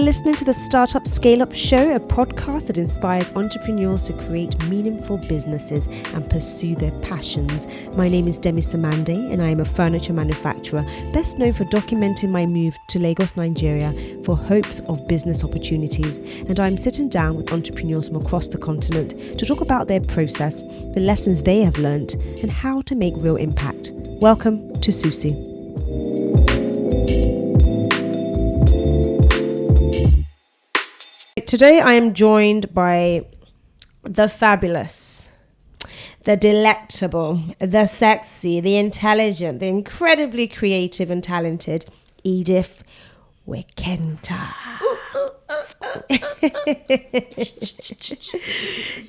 are listening to the Startup Scale Up Show, a podcast that inspires entrepreneurs to create meaningful businesses and pursue their passions. My name is Demi Samande and I am a furniture manufacturer, best known for documenting my move to Lagos, Nigeria for hopes of business opportunities. And I'm sitting down with entrepreneurs from across the continent to talk about their process, the lessons they have learned, and how to make real impact. Welcome to Susu. Today I am joined by the fabulous, the delectable, the sexy, the intelligent, the incredibly creative and talented Edith Nwekenta.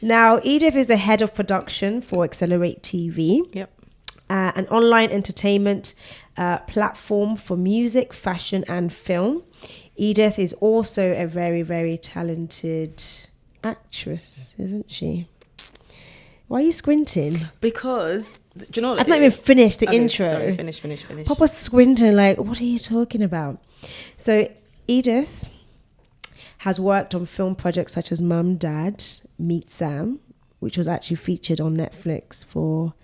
Now, Edith is the head of production for Accelerate TV. Yep. An online entertainment platform for music, fashion and film. Edith is also a very, very talented actress, isn't she? Why are you squinting? Because, do you know what? I've not even finished the intro. Sorry, finish. Papa squinting like, what are you talking about? So Edith has worked on film projects such as Mum, Dad, Meet Sam, which was actually featured on Netflix for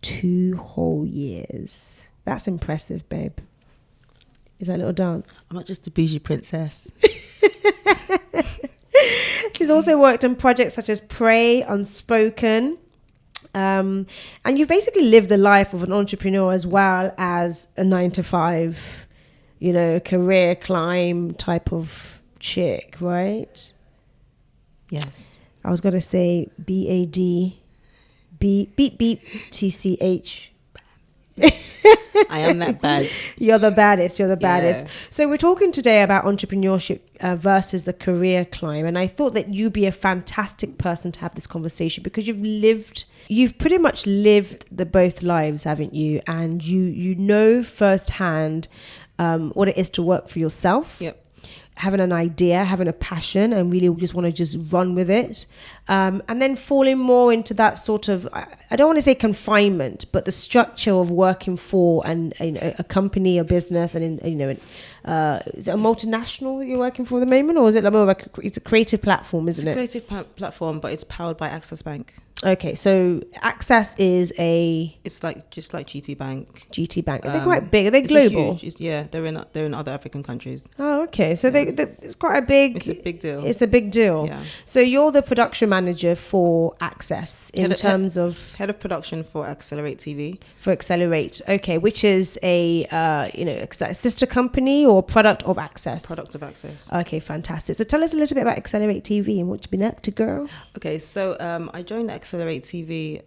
2 whole years. That's impressive, babe. Is that a little dance? I'm not just a bougie princess. She's also worked on projects such as Pray, Unspoken. And you basically lived the life of an entrepreneur as well as a 9-to-5, career climb type of chick, right? Yes. I was going to say BAD, beep, beep, TCH. I am that bad. You're the baddest. Yeah. So we're talking today about entrepreneurship versus the career climb. And I thought that you'd be a fantastic person to have this conversation because you've pretty much lived the both lives, haven't you? And you know firsthand what it is to work for yourself. Yep. Having an idea, having a passion, and really just want to just run with it. And then falling more into that sort of, I don't want to say confinement, but the structure of working for a company, a business, and is it a multinational that you're working for at the moment, or is it more of it's a creative platform, isn't it? It's a creative platform, but it's powered by Access Bank. Okay, so Access is it's just like GT Bank. GT Bank. They're quite big. Are they global? They're in other African countries. Oh, okay. So it's quite a big. It's a big deal. It's a big deal. Yeah. So you're the production manager for Access terms of head of production for Accelerate TV. For Accelerate, okay, which is a a sister company or product of Access. Product of Access. Okay, fantastic. So tell us a little bit about Accelerate TV and what you've been up to, girl. Okay, so I joined Accelerate TV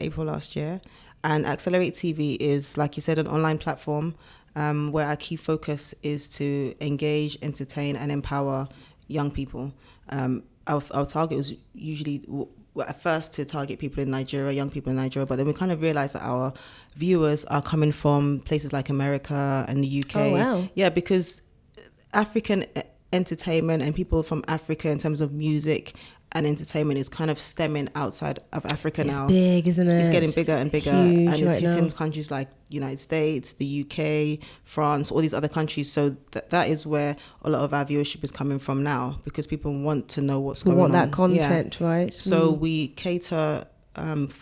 April last year, and Accelerate TV is, like you said, an online platform where our key focus is to engage, entertain, and empower young people. Our target was usually at first to target people in Nigeria, young people in Nigeria, but then we kind of realized that our viewers are coming from places like America and the UK. Oh, wow. Yeah, because African entertainment and people from Africa in terms of music and entertainment is kind of stemming outside of Africa now. It's big, isn't it? It's getting bigger and bigger. Huge, and it's right hitting now. countries like United States, the UK, France, all these other countries. So that is where a lot of our viewership is coming from now, because people want to know what's going on. We want that content, right? So we cater,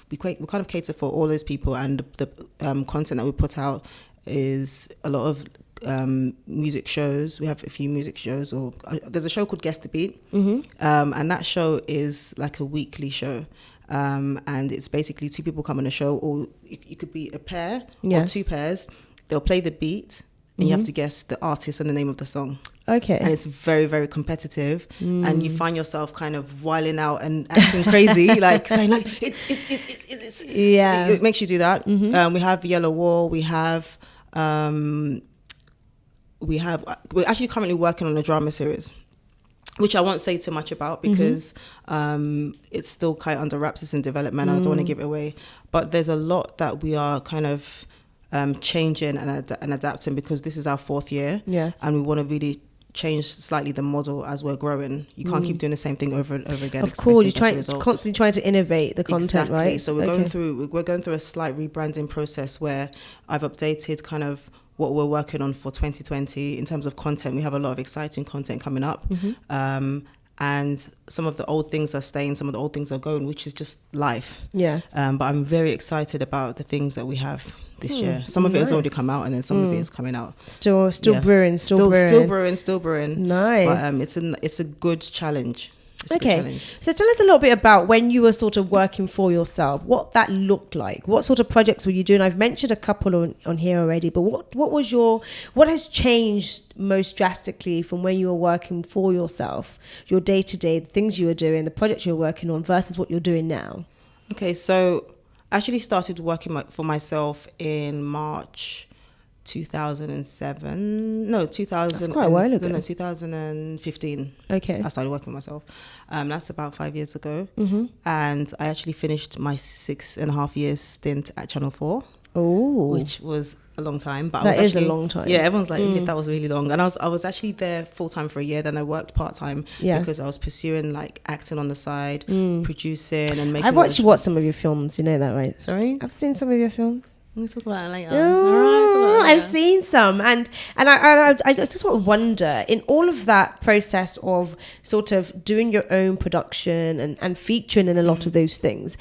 we kind of cater for all those people, and the content that we put out is a lot of music shows. We have a few music shows, or there's a show called Guess the Beat, and that show is like a weekly show, and it's basically 2 people come on a show, or it could be a pair or 2 pairs. They'll play the beat and you have to guess the artist and the name of the song. Okay. And it's very, very competitive, and you find yourself kind of wilding out and acting crazy, like saying like it's yeah, it makes you do that. We have Yellow Wall, we're actually currently working on a drama series, which I won't say too much about because it's still quite under wraps. It's in development. I don't want to give it away, but there's a lot that we are kind of changing and adapting, because this is our 4th year. Yes. And we want to really change slightly the model as we're growing. You can't keep doing the same thing over and over again. Of course, you're constantly trying to innovate the content, exactly. Right? So we're going through a slight rebranding process where I've updated kind of what we're working on for 2020 in terms of content. We have a lot of exciting content coming up. And some of the old things are staying, some of the old things are going, which is just life. Yes. But I'm very excited about the things that we have this year. Some of it has already come out, and then some of it is coming out. Still brewing. Still brewing. Nice. But it's a good challenge. Okay, so tell us a little bit about when you were sort of working for yourself, what that looked like. What sort of projects were you doing? I've mentioned a couple on here already, but what has changed most drastically from when you were working for yourself, your day-to-day, the things you were doing, the projects you were working on versus what you're doing now? Okay, so I actually started working for myself in March 2007. No, 2000. That's quite a while ago. No, 2015. Okay. I started working for myself. That's about 5 years ago. And I actually finished my 6.5 years stint at Channel 4. Oh. Which was a long time. But that is a long time. Yeah, everyone's like, Edith, that was really long. And I was actually there full time for a year. Then I worked part time because I was pursuing like acting on the side, producing and making. I've actually watched some of your films. You know that, right? Sorry? I've seen some of your films. We'll talk about it later. Oh, I've seen some, and I just want to wonder, in all of that process of sort of doing your own production and featuring in a lot of those things,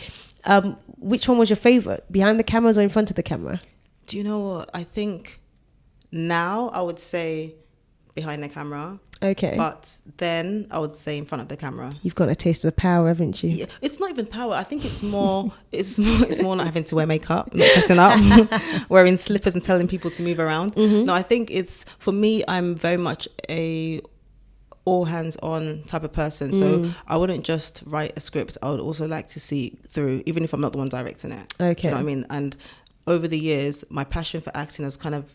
which one was your favorite, behind the cameras or in front of the camera? Do you know what? I think now I would say behind the camera. Okay. But then I would say in front of the camera. You've got a taste of the power, haven't you? Yeah, it's not even power. I think it's more not having to wear makeup, not dressing up, wearing slippers and telling people to move around. No, I think it's, for me, I'm very much a all hands on type of person. So I wouldn't just write a script. I would also like to see it through, even if I'm not the one directing it. Okay. Do you know what I mean? And over the years, my passion for acting has kind of,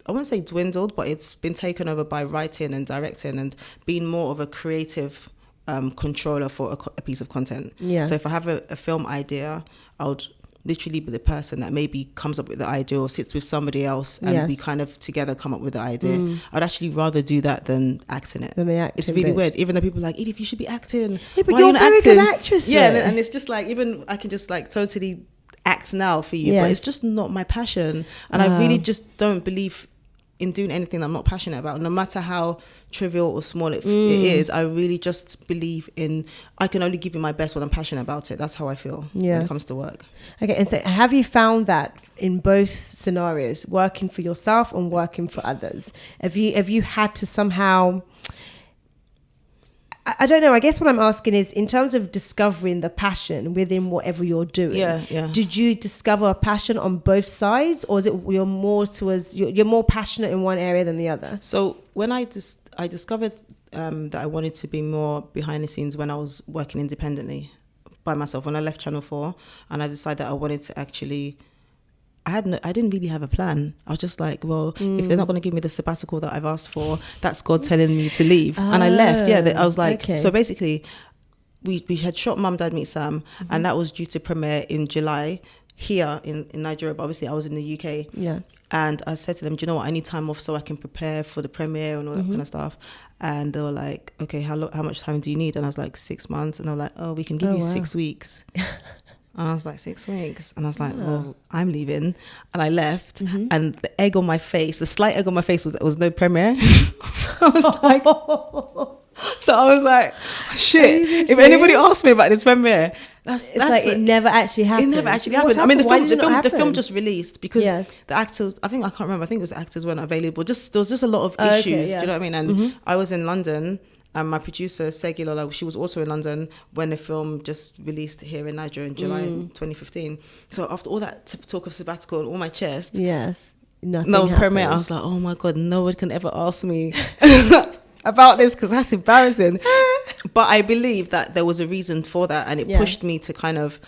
I wouldn't say dwindled, but it's been taken over by writing and directing and being more of a creative controller for a piece of content. Yeah. So if I have a film idea, I would literally be the person that maybe comes up with the idea or sits with somebody else and we kind of together come up with the idea. I'd actually rather do that than acting it. It's really weird. Even though people are like, Edith, you should be acting. Yeah, but you're a very good actress. Yeah, and it's just like, even I can just like totally act now for you, but it's just not my passion. And I really just don't believe in doing anything that I'm not passionate about, no matter how trivial or small it is. I really just believe in, I can only give you my best when I'm passionate about it. That's how I feel when it comes to work. Okay, and so have you found that in both scenarios, working for yourself and working for others? Have you had to somehow, I don't know, I guess what I'm asking is, in terms of discovering the passion within whatever you're doing, did you discover a passion on both sides, or is it you're more passionate in one area than the other? So when I discovered that I wanted to be more behind the scenes when I was working independently by myself, when I left Channel 4, and I decided that I wanted to actually, I didn't really have a plan. I was just like, well, if they're not going to give me the sabbatical that I've asked for, that's God telling me to leave. And I left. Yeah, I was like, so basically, we had shot Mum, Dad, Meet Sam, and that was due to premiere in July here in Nigeria. But obviously, I was in the UK. Yeah. And I said to them, do you know what? I need time off so I can prepare for the premiere and all that kind of stuff. And they were like, okay, how much time do you need? And I was like, 6 months. And they were like, oh, we can give you 6 weeks. And I was like, 6 weeks. And I was like, well, I'm leaving. And I left. And the egg on my face, the slight egg on my face was no premiere. I was like, so I was like, shit, if anybody asks me about this premiere, that's like it never actually happened. It never actually happened. I mean, the film just released because the actors, I can't remember, I think it was the actors weren't available. There was just a lot of issues, do you know what I mean? And I was in London. And my producer, Segilola, she was also in London when the film just released here in Nigeria in July 2015. So after all that talk of sabbatical and all my chest, no premiere, I was like, oh my God, no one can ever ask me about this because that's embarrassing. But I believe that there was a reason for that, and it pushed me to kind of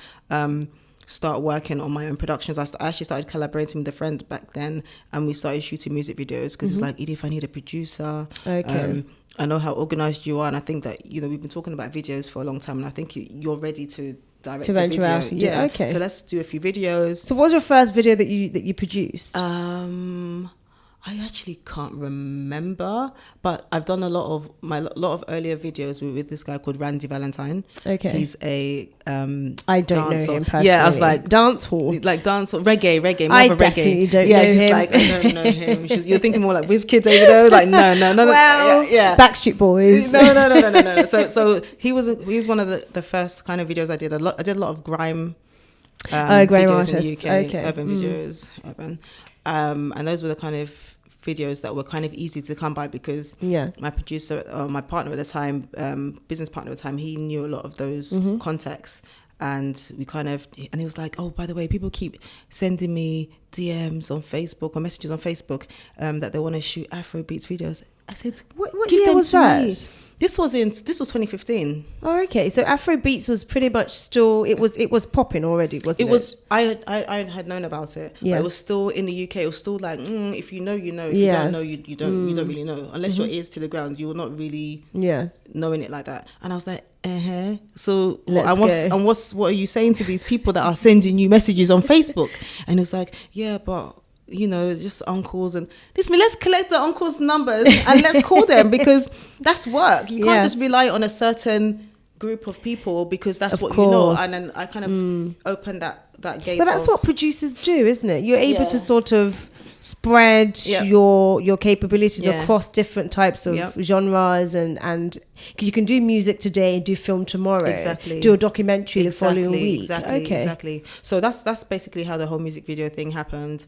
start working on my own productions. I actually started collaborating with a friend back then, and we started shooting music videos because it was like, Edith, I need a producer. Okay. I know how organized you are, and I think that, you know, we've been talking about videos for a long time, and I think you're ready to direct a video. Out and yeah. Okay. So let's do a few videos. So what was your first video that you produced? I actually can't remember, but I've done a lot of earlier videos with this guy called Randy Valentine. Okay. He's a I don't know him personally. Yeah, I was like dance hall, reggae. I definitely don't know she's him. like, I don't know him. You're thinking more like Wizkid, Davido. Like no. Well, yeah. Backstreet Boys. No. So he was one of the first kind of videos I did. I did a lot of grime. Grime videos artists. in the UK, Okay. urban videos, and those were the kind of videos that were kind of easy to come by because my producer, my partner at the time, business partner at the time, he knew a lot of those contexts, and he was like, oh, by the way, people keep sending me DMs on Facebook or messages on Facebook that they want to shoot Afrobeats videos. I said, what year was that? Me. This was 2015. Oh, okay. So Afrobeats was pretty much still, it was popping already, wasn't it? I had known about it. Yeah. But it was still in the UK. It was still like, if you know, you know. If you don't know, you don't really know. Unless your ears to the ground, you're not really knowing it like that. And I was like, So what are you saying to these people that are sending you messages on Facebook? And it's like, yeah, but just uncles and let's collect the uncles' numbers and let's call them because that's work. You can't just rely on a certain group of people because that's what you know. And then I kind of opened that gate. But that's what producers do, isn't it? You're able to sort of spread your capabilities across different types of genres and because you can do music today and do film tomorrow, do a documentary the following week. Exactly. So that's basically how the whole music video thing happened.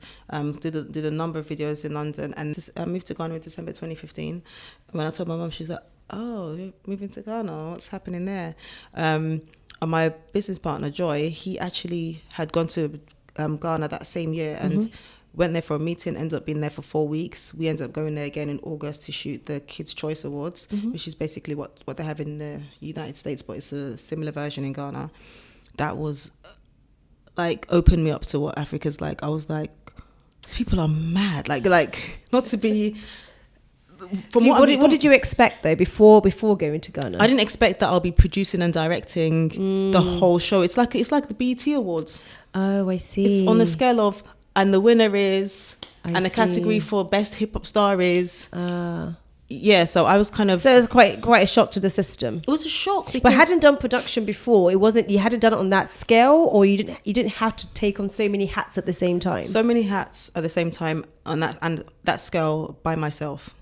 Did a number of videos in London and I moved to Ghana in December 2015. When I told my mum, she was like, oh, you're moving to Ghana, what's happening there? And my business partner Joy, he actually had gone to Ghana that same year and went there for a meeting, ended up being there for 4 weeks. We ended up going there again in August to shoot the Kids' Choice Awards, which is basically what they have in the United States, but it's a similar version in Ghana. That was like opened me up to what Africa's like. I was like, these people are mad. Like not to be. What did you expect though before going to Ghana? I didn't expect that I'll be producing and directing the whole show. It's like the BET Awards. Oh, I see. It's on the scale of. And the winner is, the category for best hip hop star is. So I was kind of. So it was quite a shock to the system. It was a shock because. But hadn't done production before. It wasn't. You hadn't done it on that scale, or you didn't have to take on so many hats at the same time. So many hats at the same time on that scale by myself.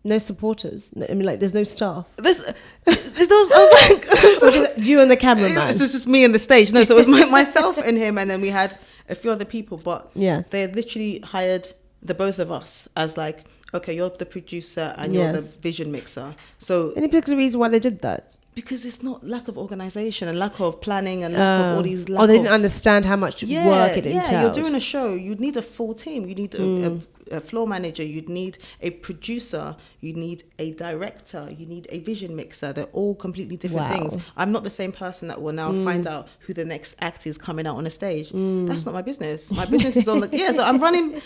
No supporters. I mean, like, there's no staff. I was like, so just you and the cameraman. It was just me and the stage. No, so it was myself and him, and then we had a few other people. But they had literally hired the both of us as like, okay, you're the producer and you're the vision mixer. So any particular reason why they did that? Because it's not lack of organisation and lack of planning and lack of all these. They didn't understand how much work it entailed. Yeah, you're doing a show. You need a full team. You need a floor manager. You'd need a producer. You need a director. You need a vision mixer. They're all completely different things. I'm not the same person that will now find out who the next act is coming out on a stage. That's not my business. My business is on the so I'm running.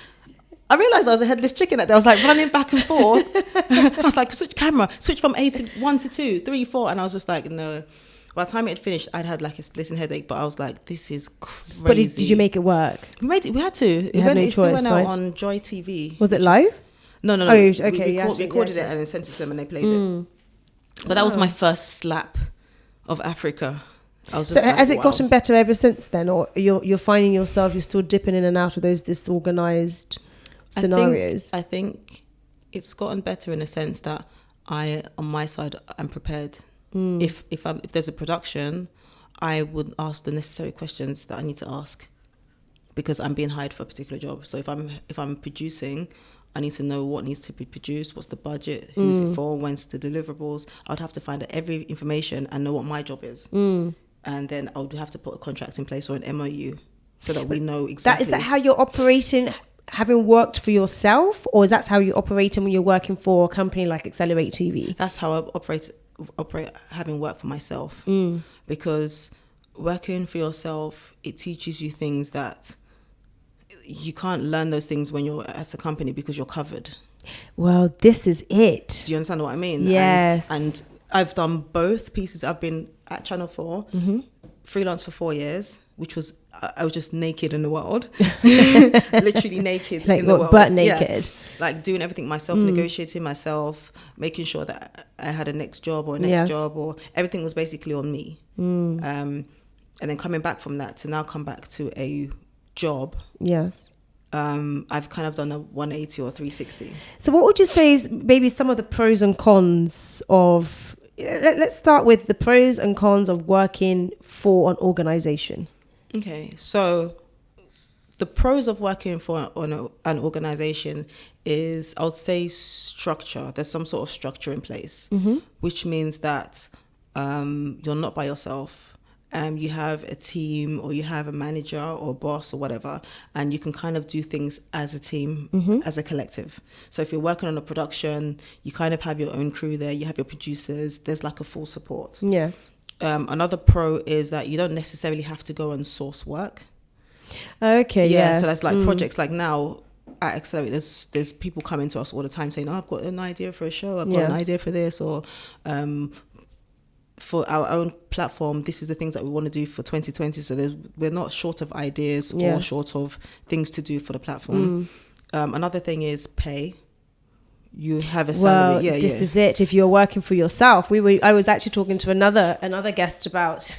I realised I was a headless chicken at there. I was like running back and forth. I was like, switch camera, switch from 1 to 2, 3, 4. And I was just like, no. By the time it had finished, I'd had like a listen headache, but I was like, this is crazy. But did you make it work? We made it. We had to. It still went out on Joy TV. Was it live? No. Oh, okay. We recorded it and then sent it to them and they played it. But that was my first slap of Africa. I was just so has it gotten better ever since then? Or you're finding yourself, you're still dipping in and out of those disorganized scenarios? I think it's gotten better in a sense that on my side, I'm prepared. If there's a production, I would ask the necessary questions that I need to ask because I'm being hired for a particular job. So if I'm producing, I need to know what needs to be produced, what's the budget, who's it for, when's the deliverables. I'd have to find out every information and know what my job is. And then I would have to put a contract in place or an MOU so that we know exactly. Is that how you're operating, having worked for yourself, or is that how you're operating when you're working for a company like Accelerate TV? That's how I operate having worked for myself. Because working for yourself, it teaches you things that you can't learn those things when you're at a company because you're covered. Well, this is it. Do you understand what I mean? Yes. And I've done both pieces. I've been at Channel 4, freelance for 4 years, which was I was just naked in the world, literally naked like in the world, butt naked, like doing everything myself, negotiating myself, making sure that I had a next job or a next job, or everything was basically on me. And then coming back from that to now come back to a job. Yes. I've kind of done a 180 or 360. So what would you say is maybe some of the pros and cons of, let's start with the pros and cons of working for an organization. Okay, so the pros of working for an organization is, I would say, structure. There's some sort of structure in place, which means that you're not by yourself. You have a team, or you have a manager or boss or whatever, and you can kind of do things as a team, as a collective. So if you're working on a production, you kind of have your own crew there, you have your producers, there's like a full support. Yes. Another pro is that you don't necessarily have to go and source work. Okay, yes. So that's like projects like now at Accelerate, there's people coming to us all the time saying, I've got an idea for a show, I've got an idea for this, or for our own platform, this is the things that we want to do for 2020. So we're not short of ideas or short of things to do for the platform. Another thing is pay. You have a salary. Well, this is it. If you're working for yourself, I was actually talking to another guest about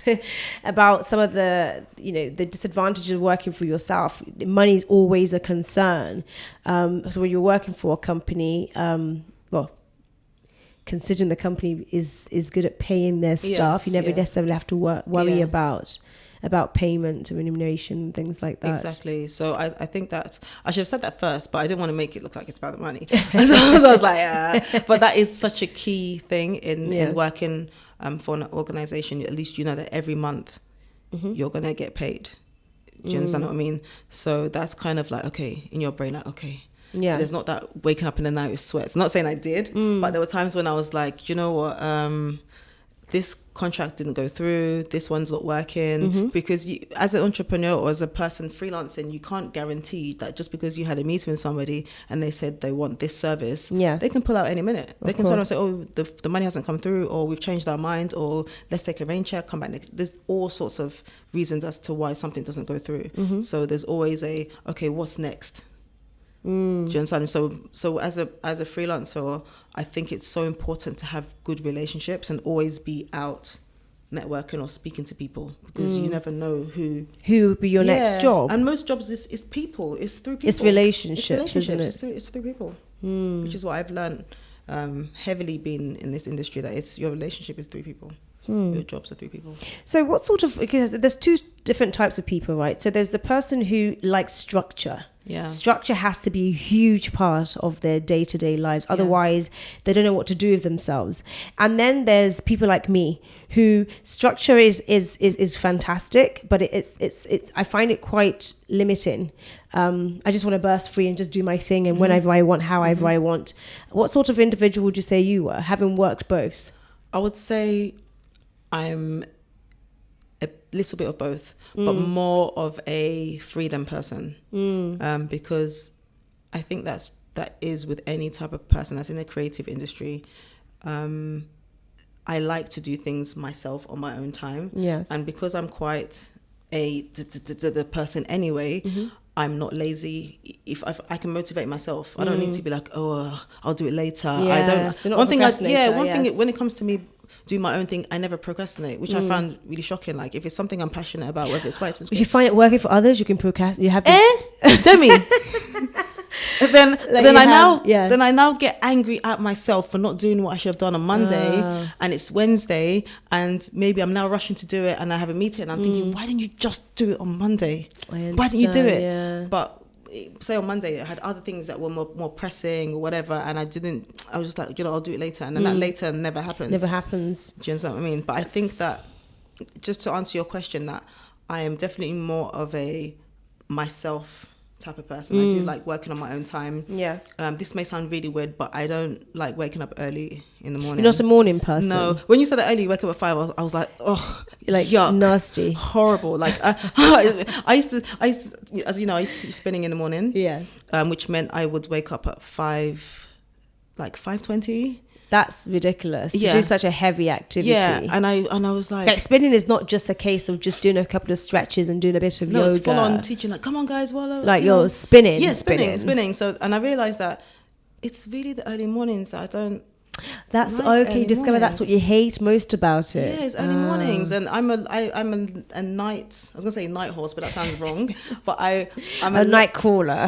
about some of the the disadvantages of working for yourself. Money is always a concern. So when you're working for a company, considering the company is good at paying their staff, you never necessarily have to worry about payment and remuneration and things like that. Exactly. So I think that I should have said that first, but I didn't want to make it look like it's about the money. So I was like, but that is such a key thing in working for an organization. At least you know that every month you're going to get paid. Do you understand what I mean? So that's kind of like, okay, in your brain, like, okay. Yeah, there's not that waking up in the night with sweats. I'm not saying I did, but there were times when I was like, you know what, this contract didn't go through, this one's not working, because you, as an entrepreneur or as a person freelancing, you can't guarantee that just because you had a meeting with somebody and they said they want this service, they can pull out any minute. They can sort of say, oh, the money hasn't come through, or we've changed our mind, or let's take a rain check, come back next. There's all sorts of reasons as to why something doesn't go through. So there's always okay, what's next? Do you understand? So as a freelancer, I think it's so important to have good relationships and always be out networking or speaking to people, because you never know who will be your next job. And most jobs is people. It's through people. It's relationships, isn't it? It's through people, which is what I've learned heavily being in this industry, that it's your relationship is through people. Your jobs are through people. So what sort of, because there's two different types of people, right? So there's the person who likes structure. Yeah. Structure has to be a huge part of their day-to-day lives. Otherwise, they don't know what to do with themselves. And then there's people like me, who structure is fantastic, but it's I find it quite limiting. I just want to burst free and just do my thing, and whenever I want, however I want. What sort of individual would you say you were, having worked both? I would say I'm a little bit of both, but more of a freedom person, because I think that is with any type of person that's in the creative industry. I like to do things myself on my own time, and because I'm quite the person anyway, I'm not lazy. If I can motivate myself, I don't need to be like, oh, I'll do it later. I don't. So one thing when it comes to me do my own thing, I never procrastinate, which I found really shocking. Like if it's something I'm passionate about, whether it's writing, if you find it working for others, you can procrastinate. You have Demi. then I now get angry at myself for not doing what I should have done on Monday, and it's Wednesday, and maybe I'm now rushing to do it, and I have a meeting, and I'm thinking, why didn't you just do it on Monday? Why didn't you do it? Yeah. But say on Monday I had other things that were more pressing or whatever, and I was just like, I'll do it later, and then that later never happens. Do you understand what I mean? But I think that, just to answer your question, that I am definitely more of a myself type of person. I do like working on my own time. This may sound really weird, but I don't like waking up early in the morning. You're not a morning person? No. When you said that early, you wake up at 5, I was like, oh, like yuck, nasty, horrible. Like I used to, as you know, I used to keep spinning in the morning. Yeah. Which meant I would wake up at 5, like 5:20. That's ridiculous to do such a heavy activity. Yeah, and I was like spinning is not just a case of just doing a couple of stretches and doing a bit of yoga. No, it's full on teaching. Like, come on, guys, you're spinning. Yeah, spinning. So, and I realized that it's really the early mornings that I don't. That's okay. You discover that's what you hate most about it. Yeah, it's early mornings, and I'm a night. I was gonna say night horse, but that sounds wrong. But I'm a night crawler.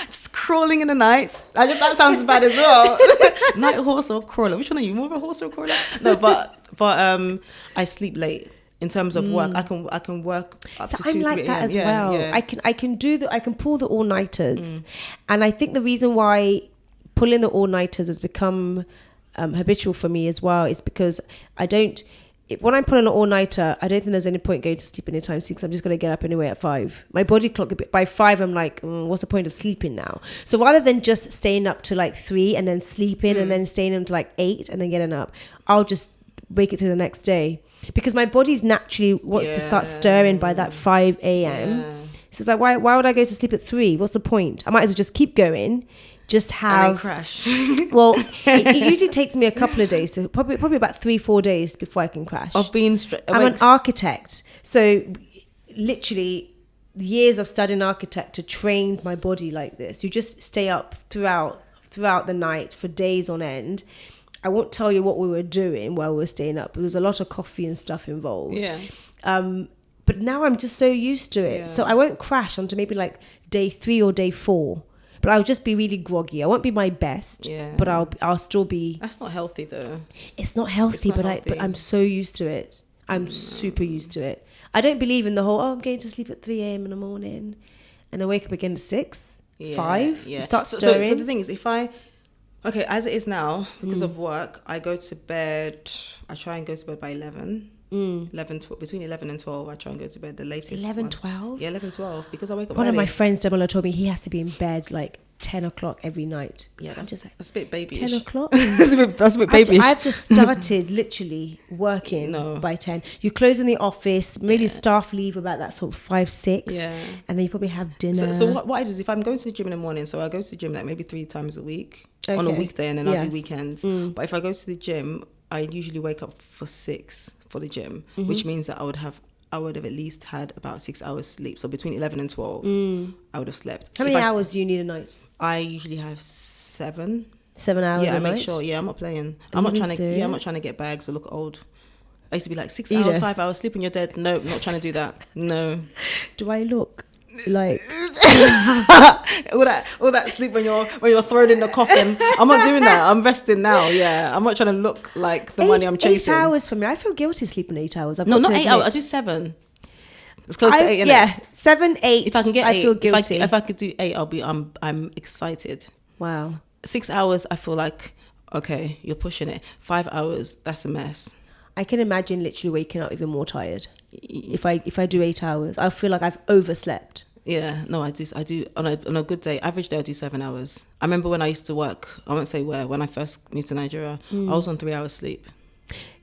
Just crawling in the night. That sounds bad as well. Night horse or crawler? Which one are you? More of a horse or a crawler? No, but I sleep late. In terms of work, I can work up to 2, 3 I'm like 3 that as yeah, well. Yeah. I can pull the all-nighters, and I think the reason why pulling the all-nighters has become habitual for me as well is because when I'm pulling an all-nighter, I don't think there's any point going to sleep anytime soon because I'm just going to get up anyway at 5. My body clock, by 5, I'm like, what's the point of sleeping now? So rather than just staying up to like 3 and then sleeping and then staying until like 8 and then getting up, I'll just wake it through the next day. Because my body's naturally wants to start stirring by that 5 a.m. Yeah. So it's like, why would I go to sleep at 3? What's the point? I might as well just keep going. Just have... And then crash. Well, it usually takes me a couple of days, so probably about 3-4 days before I can crash. Of being... I'm an architect. So literally years of studying architecture trained my body like this. You just stay up throughout the night for days on end. I won't tell you what we were doing while we were staying up. There was a lot of coffee and stuff involved. Yeah. But now I'm just so used to it. Yeah. So I won't crash until maybe like day 3 or day 4. But I'll just be really groggy. I won't be my best. Yeah. But I'll still be... That's not healthy though. It's not healthy, but I'm so used to it. I'm super used to it. I don't believe in the whole, I'm going to sleep at 3 a.m. in the morning and I wake up again at 6, 5. Yeah. Start stirring. So the thing is, okay, as it is now, because of work, I try and go to bed by 11. Between 11 and 12, I try and go to bed the latest. 11, 12? Yeah, 11, 12, because I wake up One early. of my friends, Demola, told me he has to be in bed like 10 o'clock every night. Yeah, that's a bit babyish. 10 o'clock? that's a bit babyish. I've just started literally working by 10. You close in the office, maybe staff leave about that sort of 5, 6. Yeah. And then you probably have dinner. So what I do is if I'm going to the gym in the morning, so I go to the gym like maybe 3 times a week on a weekday and then I'll do weekends. But if I go to the gym, I usually wake up for 6 for the gym, which means that I would have at least had about 6 hours sleep. So between 11 and 12, I would have slept. How many hours do you need a night? I usually have 7. 7 hours. Yeah, I make sure. Yeah, I'm not playing. I'm not trying to get bags or look old. I used to be like 6 hours, 5 hours sleep and you're dead. No, I'm not trying to do that. No. Do I look like all that sleep when you're thrown in the coffin? I'm not doing that. I'm resting now. Yeah, I'm not trying to look like the money I'm chasing. 8 hours for me. I feel guilty sleeping 8 hours. Not 8 hours. I do 7. It's close to 8. Yeah, 7, 8. If I can get 8, I feel guilty. If I could do 8, I'm excited. Wow. 6 hours, I feel like okay, you're pushing it. 5 hours, that's a mess. I can imagine literally waking up even more tired. If I do 8 hours, I feel like I've overslept. Yeah, no, I do on a good day, average day I do 7 hours. I remember when I used to work, I won't say where, when I first moved to Nigeria, I was on 3 hours sleep.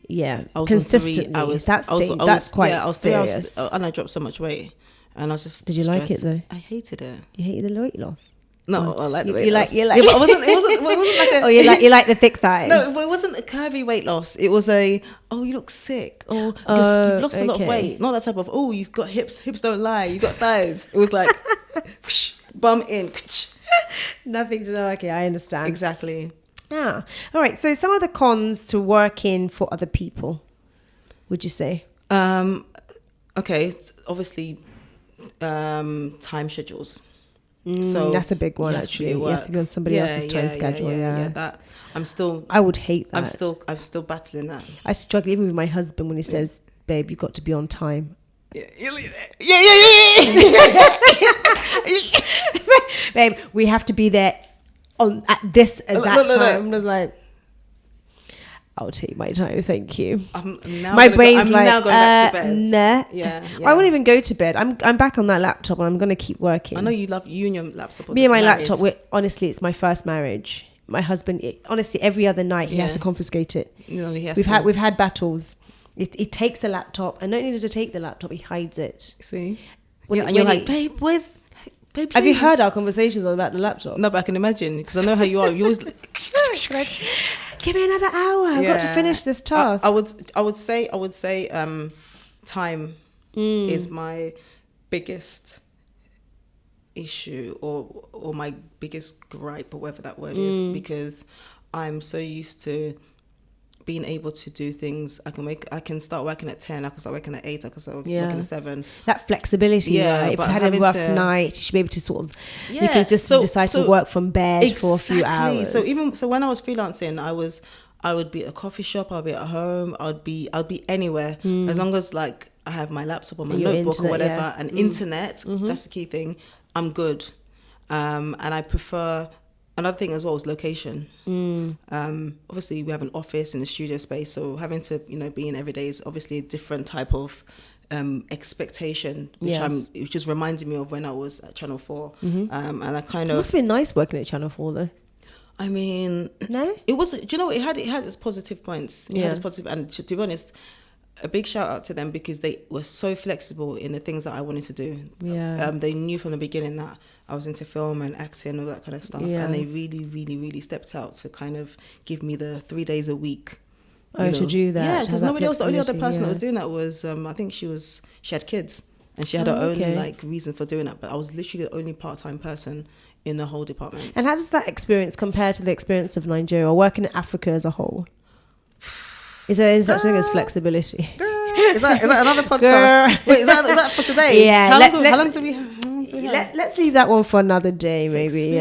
Yeah, I was consistently. On 3 hours. That's quite I was 3 serious. hours, and I dropped so much weight, and I was just. Did you stressed. like it though? I hated it. You hated the weight loss? No, I like the weight loss. You like. Yeah, but it wasn't like a. Oh, you like the thick thighs? No, it wasn't a curvy weight loss. It was you look sick, or you've lost a lot of weight. Not that type of. Oh, you've got hips. Hips don't lie. You got thighs. It was like, whoosh, bum in. Nothing to know. Okay, I understand. Exactly. Ah, all right. So some of the cons to working for other people, would you say? Okay, obviously, time schedules. So that's a big one actually. You have to be on somebody else's time schedule. Yeah, that I would hate that. I'm still battling that. I struggle even with my husband when he says, "Babe, you've got to be on time." Yeah. Babe, we have to be there at this exact time. I'm just like, I'll take my time, thank you. My brain's like, now going back to bed. Nah. Yeah. I won't even go to bed. I'm back on that laptop and I'm going to keep working. I know you and your laptop. Me and my laptop, honestly, it's my first marriage. My husband, honestly, every other night he has to confiscate it. No, we've had battles. It takes a laptop. And not only does it take the laptop, he hides it. See? And you're like, babe, where's... Babe, have you heard our conversations about the laptop? No, but I can imagine, because I know how you are. You always... Give me another hour. I've got to finish this task. I would say time is my biggest issue or my biggest gripe or whatever that word is, because I'm so used to being able to do things. I can start working at 10, I can start working at 8, I can start working at 7. That flexibility, right? If you had a rough night, you should be able to sort of, you can just decide to work from bed for a few hours. So when I was freelancing, I would be at a coffee shop, I'd be at home, I'd be anywhere, as long as like I have my laptop or my notebook internet, or whatever, and internet, that's the key thing, I'm good. And I prefer, another thing as well is location. Obviously we have an office and a studio space, so having to be in every day is obviously a different type of expectation, which is reminding me of when I was at Channel 4. And I kind of, it must have been nice working at Channel 4 though. I mean, no, it was, it had its positive points. It had its positive, and to be honest, a big shout out to them, because they were so flexible in the things that I wanted to do. They knew from the beginning that I was into film and acting, all that kind of stuff, and they really, really, really stepped out to kind of give me the 3 days a week. To do that. Yeah, because nobody else. The only other person that was doing that was I think she had kids, and she had her own like reason for doing that. But I was literally the only part-time person in the whole department. And how does that experience compare to the experience of Nigeria or working in Africa as a whole? Is there such thing as flexibility? Is that another podcast? Wait, is that for today? Yeah. How long do we have? Let's leave that one for another day, maybe.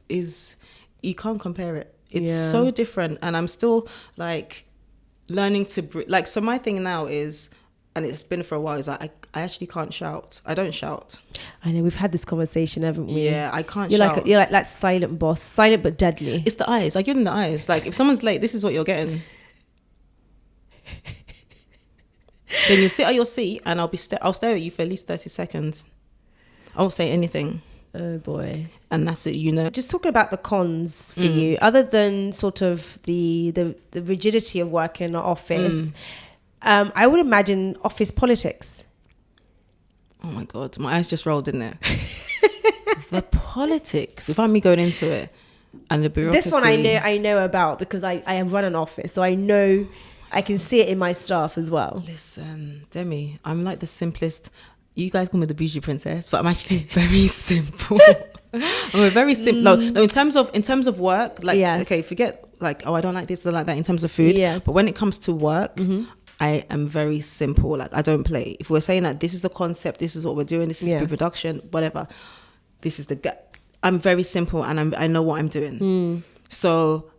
Is you can't compare it. It's so different, and I'm still like learning to like. So my thing now is, and it's been for a while, is like I actually can't shout. I don't shout. I know, we've had this conversation, haven't we? Yeah, I can't shout. You're like that silent boss, silent but deadly. It's the eyes. I give them the eyes. Like if someone's late, this is what you're getting. Then you sit at your seat, and I'll stare at you for at least 30 seconds. I won't say anything. Oh boy. And that's it, Just talking about the cons for you, other than sort of the rigidity of working in an office, I would imagine office politics. Oh my God, my eyes just rolled in there. The politics, without me going into it, and the bureaucracy. This one I know about, because I have run an office, so I know, I can see it in my staff as well. Listen, Demi, I'm like the simplest. You guys call me the bougie princess, but I'm actually very simple. I'm a very simple. No, in terms of work, like okay, forget like I don't like this or like that in terms of food. Yes. But when it comes to work, I am very simple. Like I don't play. If we're saying that this is the concept, this is what we're doing, this is pre-production, whatever. This is I'm very simple, and I know what I'm doing. So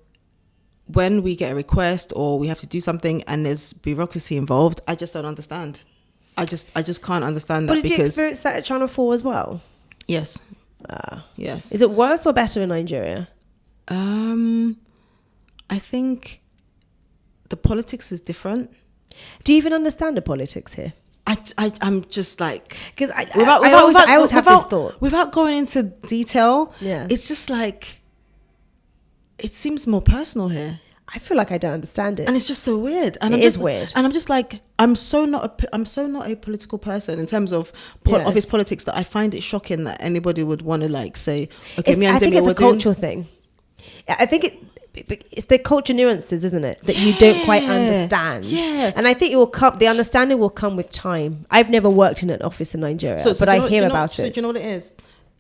when we get a request or we have to do something and there's bureaucracy involved, I just don't understand. I just can't understand that. But did you experience that at Channel 4 as well? Yes. Yes. Is it worse or better in Nigeria? I think the politics is different. Do you even understand the politics here? I'm just like, because I always have this thought. Without going into detail, it's just like, it seems more personal here. I feel like I don't understand it, and it's just so weird. And it is weird. And I'm just like, I'm so not a political person in terms of office politics, that I find it shocking that anybody would want to like say, okay, I think it's a cultural thing. I think it's the culture nuances, isn't it, that you don't quite understand. Yeah. And I think it will come. The understanding will come with time. I've never worked in an office in Nigeria, but I hear about it. So do you know what it is?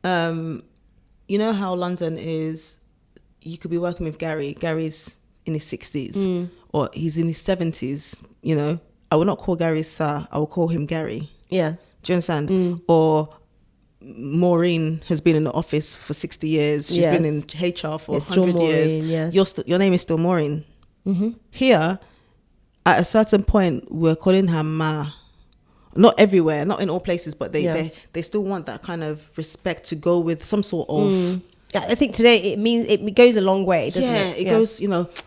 You know how London is. You could be working with Gary. Gary's in his 60s or he's in his 70s. I will not call Gary Sir. I will call him Gary. Yes. Do you understand? Or Maureen has been in the office for 60 years. She's been in HR for 100 years. Yes. Your name is still Maureen. Here, at a certain point, we're calling her Ma. Not everywhere, not in all places, but they still want that kind of respect to go with some sort of... Yeah, I think today it goes a long way, doesn't it? It goes,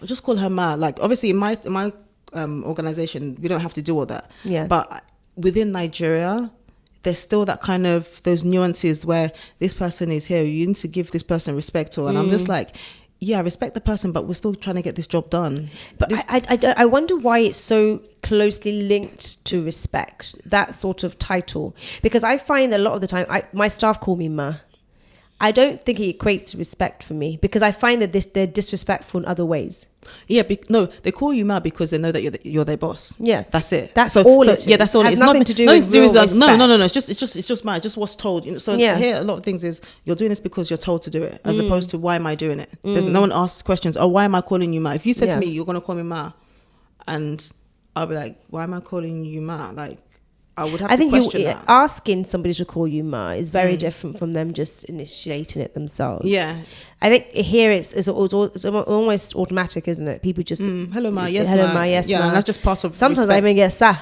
just call her Ma. Like, obviously, in my organization, we don't have to do all that. Yes. But within Nigeria, there's still that kind of, those nuances where this person is here, you need to give this person respect. And I'm just like, I respect the person, but we're still trying to get this job done. But I wonder why it's so closely linked to respect, that sort of title. Because I find a lot of the time, my staff call me Ma. I don't think it equates to respect for me, because I find that they're disrespectful in other ways. Yeah, no, they call you ma because they know that you're their boss. Yes, that's it. That's all it is. Yeah, that's all. It has it's nothing to do with real respect. No. It's just ma. Just what's told. You know. So here, a lot of things is you're doing this because you're told to do it, as opposed to why am I doing it. There's no one asks questions. Oh, why am I calling you ma? If you said to me you're gonna call me ma, and I'll be like, why am I calling you ma? Like, I would have to question that. Asking somebody to call you ma is very different from them just initiating it themselves. Yeah. I think here it's almost automatic, isn't it? People just hello ma, yes hello ma, ma, yes yeah, ma. And that's just part of Sometimes respect. I even get sa.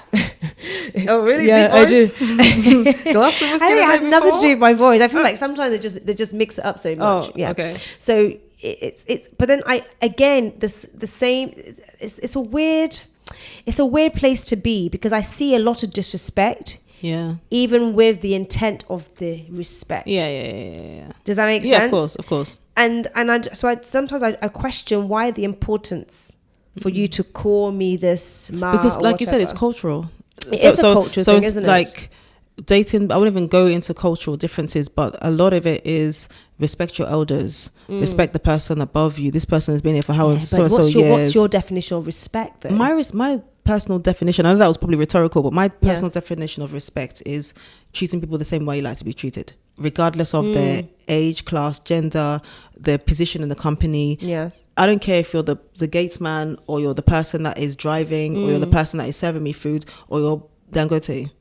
Oh really? Yeah, I do. Glass of whiskey I think it had nothing to do with my voice. I feel Oh. like sometimes they just mix it up so much. Oh, yeah. okay. So it's but then it's a weird place to be, because I see a lot of disrespect. Yeah. Even with the intent of the respect. Yeah. Does that make sense? Yeah, of course. And sometimes I question why the importance for you to call me this ma, because like you said, it's cultural. It's a cultural thing, isn't it? Like dating, I wouldn't even go into cultural differences, but a lot of it is respect your elders, respect the person above you. This person has been here for how so and so years. What's your definition of respect then? My personal definition, I know that was probably rhetorical, but my personal definition of respect is treating people the same way you like to be treated, regardless of their age, class, gender, their position in the company. Yes. I don't care if you're the gatesman, or you're the person that is driving, or you're the person that is serving me food, or you're Dangote.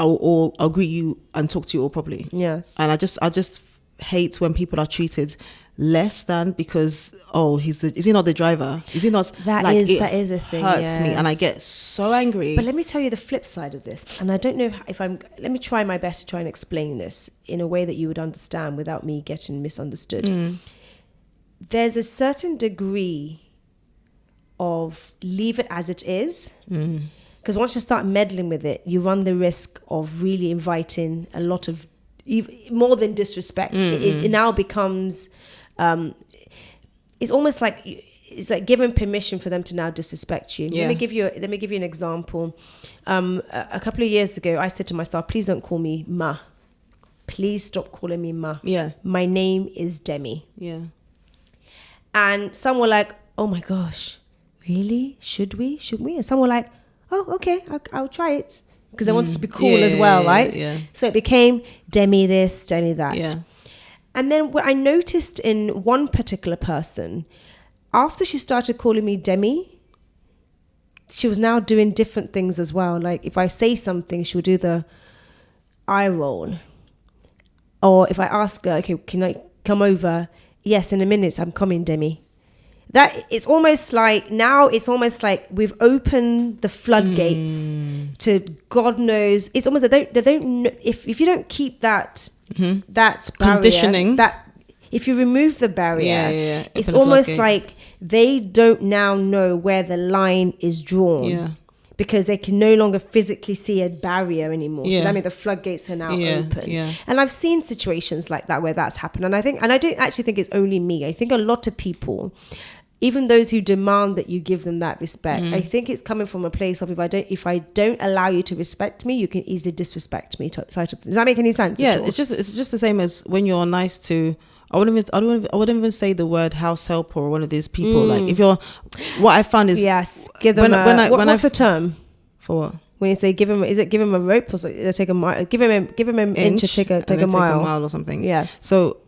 I'll greet you and talk to you all properly. Yes. And I just hate when people are treated less than because is he not the driver? Is he not? That is a thing. Hurts me, and I get so angry. But let me tell you the flip side of this, and I don't know if let me try my best to try and explain this in a way that you would understand without me getting misunderstood. There's a certain degree of leave it as it is. Because once you start meddling with it, you run the risk of really inviting a lot of more than disrespect. It now becomes, it's almost like giving permission for them to now disrespect you. Yeah. Let me give you an example. A couple of years ago, I said to my staff, please don't call me ma. Please stop calling me ma. Yeah. My name is Demi. Yeah. And some were like, oh my gosh, really? Should we? And some were like, oh, okay, I'll try it. Because they wanted to be cool as well, right? Yeah. So it became Demi this, Demi that. Yeah. And then what I noticed in one particular person, after she started calling me Demi, she was now doing different things as well. Like if I say something, she'll do the eye roll. Or if I ask her, okay, can I come over? Yes, in a minute, I'm coming, Demi. It's almost like we've opened the floodgates to God knows. It's almost they don't if you don't keep that that conditioning, barrier, that if you remove the barrier, it's Open almost floodgate. like they don't now know where the line is drawn. Yeah. Because they can no longer physically see a barrier anymore. Yeah. So that means the floodgates are now open. Yeah. And I've seen situations like that where that's happened. And I don't actually think it's only me. I think a lot of people, even those who demand that you give them that respect, I think it's coming from a place of if I don't allow you to respect me, you can easily disrespect me. Does that make any sense? Yeah, it's just the same as when you're nice to. I wouldn't even say the word house help or one of these people. Like if you're, what I found is give them what's the term for what? When you say give him a rope or take a mile? Give him an inch or take a mile or something. Yeah. So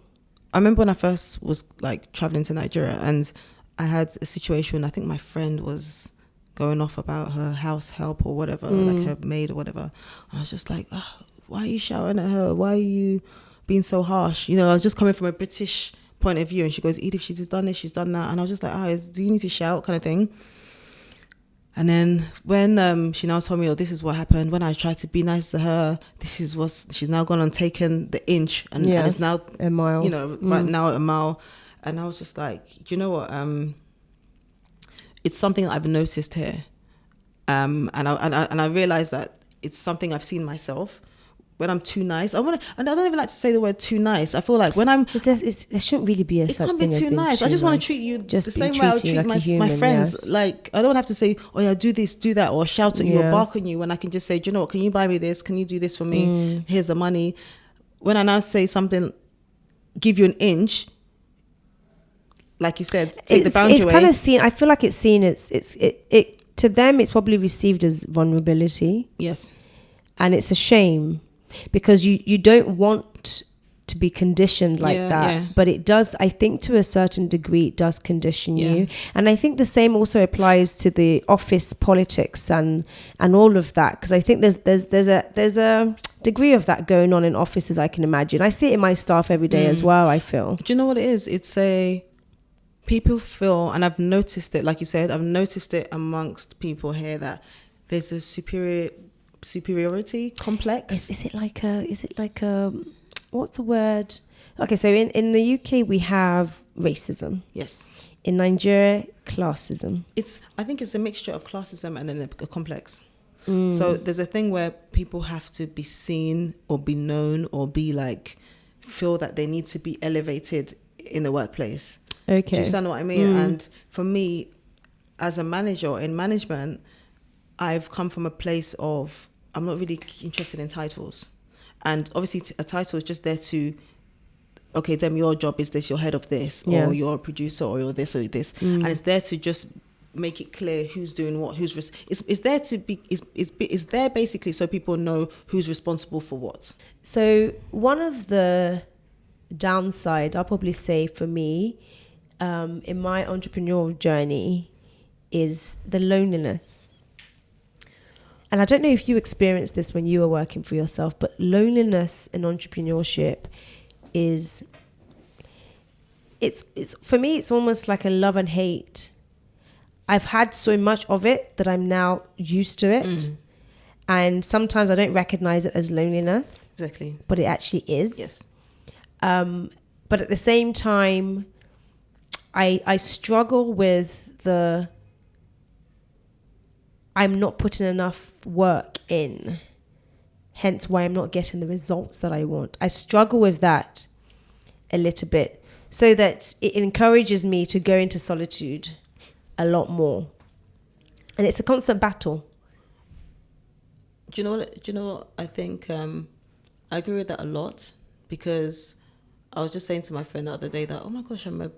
I remember when I first was like traveling to Nigeria, and I had a situation. I think my friend was going off about her house help or whatever, like her maid or whatever. And I was just like, oh, why are you shouting at her? Why are you being so harsh? You know, I was just coming from a British point of view, and she goes, Edith, she's done this, she's done that. And I was just like, do you need to shout, kind of thing? And then when she now told me, oh, this is what happened when I tried to be nice to her, this is what she's now gone and taken the inch and it's now a mile, you know, right now a mile. And I was just like, do you know what, it's something I've noticed here, and I realized that it's something I've seen myself. When I'm too nice, and I don't even like to say the word too nice. I feel like when I'm, there shouldn't really be it can't be too nice. I just want to treat you the same way I would treat my friends. Yes. Like I don't have to say, oh yeah, do this, do that, or shout at you or bark on you. When I can just say, do you know what? Can you buy me this? Can you do this for me? Here's the money. When I now say something give you an inch, like you said, take the boundary away. It's kind of seen. I feel like it's seen. It to them. It's probably received as vulnerability. Yes, and it's a shame because you don't want to be conditioned like that. Yeah. But it does. I think to a certain degree, it does condition you. And I think the same also applies to the office politics and all of that, because I think there's a degree of that going on in offices. I can imagine. I see it in my staff every day as well. I feel. Do you know what it is? It's people feel, and I've noticed it, like you said, I've noticed it amongst people here, that there's a superiority complex. Is it like a what's the word? Okay, so in the UK we have racism. Yes. In Nigeria, classism. I think it's a mixture of classism and then a complex. So there's a thing where people have to be seen or be known or be like, feel that they need to be elevated in the workplace. Okay. Do you understand what I mean? And for me, as a manager in management, I've come from a place of, I'm not really interested in titles. And obviously a title is just there to, okay, Dem, your job is this, you're head of this, or you're a producer, or you're this or this. And it's there to just make it clear who's doing what, it's there to be, it's there basically so people know who's responsible for what. So one of the downside, I'll probably say for me, in my entrepreneurial journey, is the loneliness. And I don't know if you experienced this when you were working for yourself, but loneliness in entrepreneurship is, it's for me, it's almost like a love and hate. I've had so much of it that I'm now used to it. And sometimes I don't recognize it as loneliness. Exactly. But it actually is. Yes. But at the same time, I struggle with I'm not putting enough work in, hence why I'm not getting the results that I want. I struggle with that a little bit, so that it encourages me to go into solitude a lot more. And it's a constant battle. Do you know what? I think I agree with that a lot, because I was just saying to my friend the other day that, oh my gosh, I'm not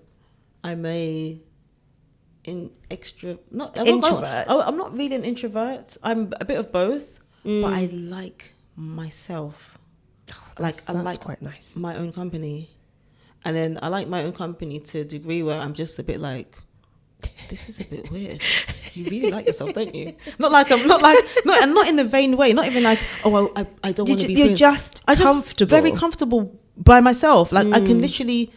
really an introvert. I'm a bit of both, but I like myself. That's quite nice. My own company, and then I like my own company to a degree where I'm just a bit like, this is a bit weird. You really like yourself, don't you? Not in a vain way. Not even like, oh, I don't want to be. You're just comfortable. Very comfortable by myself. Like I can literally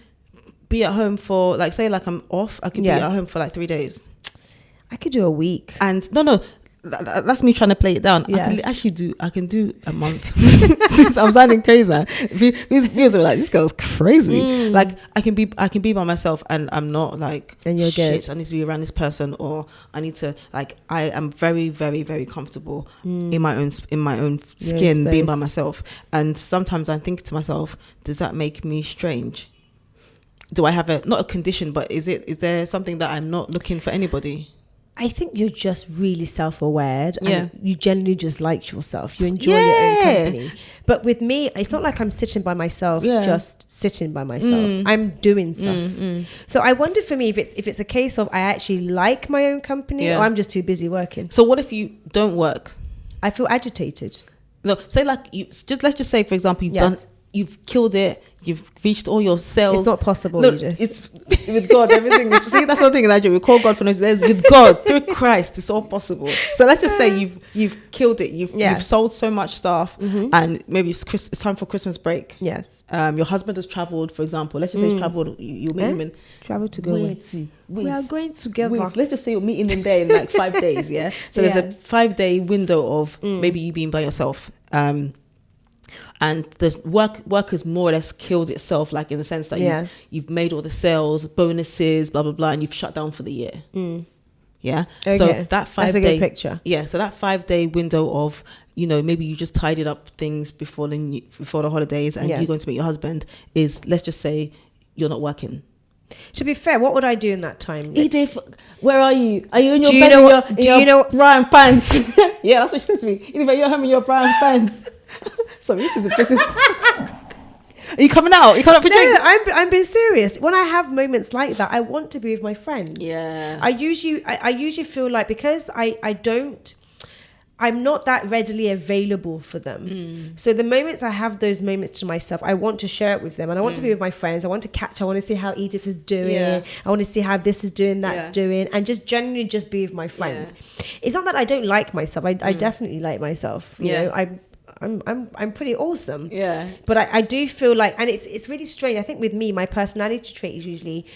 be at home for, like, say, like I'm off. I can be at home for like 3 days. I could do a week. And no, that's me trying to play it down. Yes. I can do a month. Since I'm sounding crazy. Viewers are like, this girl's crazy. Like I can be by myself, and I'm not like, and you're shit, good. I need to be around this person, or I need to, like, I am very, very, very comfortable in my own skin, being by myself. And sometimes I think to myself, does that make me strange? Do I have not a condition, but is there something that I'm not looking for anybody? I think you're just really self-aware, and you generally just like yourself. You enjoy your own company. But with me, it's not like I'm sitting by myself, just sitting by myself. I'm doing stuff. So I wonder, for me, if it's a case of I actually like my own company, or I'm just too busy working. So what if you don't work? I feel agitated. No, say like let's just say, for example, you've killed it, you've reached all your sales. It's not possible. No, it's with God, everything is. See, that's something in Nigeria. We call God for no. There's with God, through Christ, it's all possible. So let's just say you've killed it. You've sold so much stuff, and maybe it's time for Christmas break. Yes. Your husband has traveled, for example. Let's just say he's traveled. You meet him in travel to go. Wait. We are going together. Let's just say you're meeting him there in like 5 days. Yeah. So there's a 5-day window of maybe you being by yourself. And there's work has more or less killed itself, like in the sense that you've made all the sales, bonuses, blah blah blah, and you've shut down for the year. Yeah. Okay. So that 5 That's a day good picture. Yeah. So that 5-day window of, maybe you just tidied up things before the holidays, and you're going to meet your husband, is, let's just say, you're not working. To be fair, what would I do in that time? Edith, where are you? Are you in your bed in your brown pants? Yeah, that's what she said to me. Edith, you're home in your brown pants. So this is a business. Are you coming out? You coming out for drinks? No, I'm being serious. When I have moments like that, I want to be with my friends. Yeah. I usually feel like, because I'm not that readily available for them. So the moments I have those moments to myself, I want to share it with them, and I want to be with my friends. I want to see how Edith is doing. Yeah. I want to see how this is doing, that's doing, and just genuinely just be with my friends. It's not that I don't like myself. I definitely like myself. You know, I'm pretty awesome. Yeah. But I do feel like, and it's really strange. I think with me, my personality trait is usually,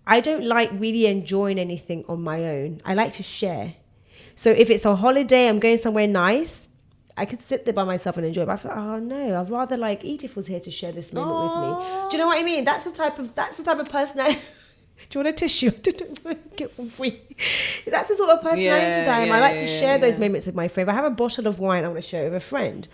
I don't like really enjoying anything on my own. I like to share. So if it's a holiday, I'm going somewhere nice, I could sit there by myself and enjoy it. But I feel, oh no, I'd rather like Edith was here to share this moment with me. Do you know what I mean? That's the type of personality. Do you want a tissue? Get one for you. That's the sort of personality that I am. I like to share those moments with my friend. If I have a bottle of wine, I want to share it with a friend.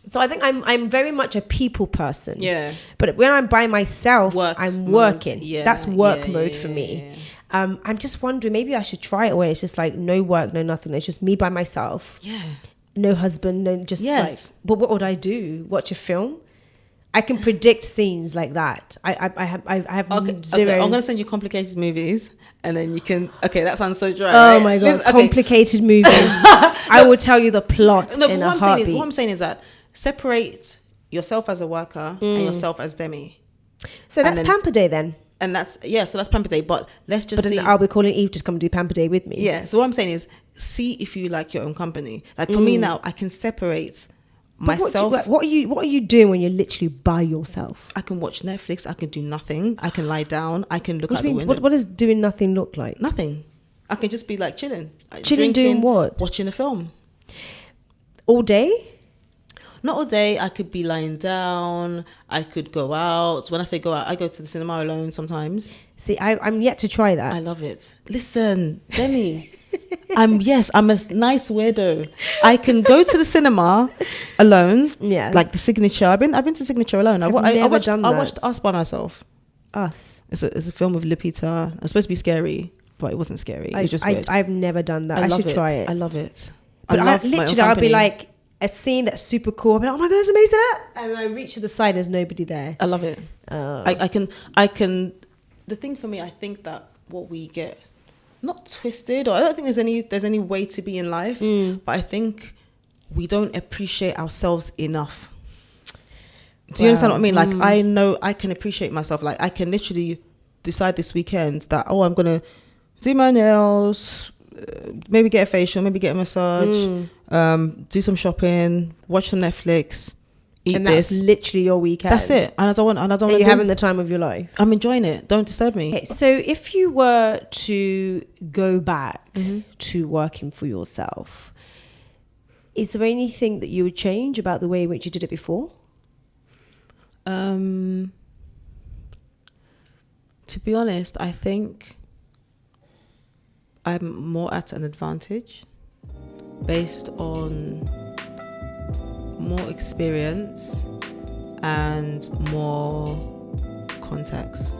So I think I'm very much a people person. Yeah. But when I'm by myself, I'm working. That's work mode for me. I'm just wondering, maybe I should try it where it's just like no work, no nothing. It's just me by myself. Yeah. No husband, no just like. But what would I do? Watch a film? I can predict scenes like that. I have zero. Okay, I'm gonna send you complicated movies, and then you can. Okay, that sounds so dry. Oh my god, complicated movies. I will tell you the plot in a heartbeat. What I'm saying is that separate yourself as a worker and yourself as Demi. So that's Pamper Day then. And that's so that's Pamper Day. But let's just see. Then I'll be calling Eve to come do Pamper Day with me. Yeah. So what I'm saying is, see if you like your own company. Like for me now, I can separate myself. What are you doing when you're literally by yourself? I can watch Netflix. I can do nothing. I can lie down. I can look out the window. What does doing nothing look like? Nothing. I can just be like chilling. Chilling, doing what? Watching a film. All day? Not all day. I could be lying down. I could go out. When I say go out, I go to the cinema alone sometimes. See, I'm yet to try that. I love it. Listen, Demi, I'm a nice weirdo. I can go to the cinema alone. Yeah. Like the Signature. I've been to Signature alone. I watched Us by myself. Us. It's a film with Lupita. It's supposed to be scary, but it wasn't scary. It was just weird. I've never done that. I should try it. I love it. But I'll be like, a scene that's super cool. I'll be like, oh my god, it's amazing. And I reach to the side, there's nobody there. I love it. I can. The thing for me, I think that what we get not twisted, or I don't think there's any way to be in life, but I think we don't appreciate ourselves enough. Do you understand what I mean? Like I know I can appreciate myself. Like I can literally decide this weekend that I'm gonna do my nails, maybe get a facial, maybe get a massage, do some shopping, watch some Netflix, eat and that's literally your weekend. That's it. And I don't want. You're having the time of your life. I'm enjoying it. Don't disturb me. Okay, so if you were to go back to working for yourself, is there anything that you would change about the way in which you did it before? To be honest, I think I'm more at an advantage based on more experience and more contacts.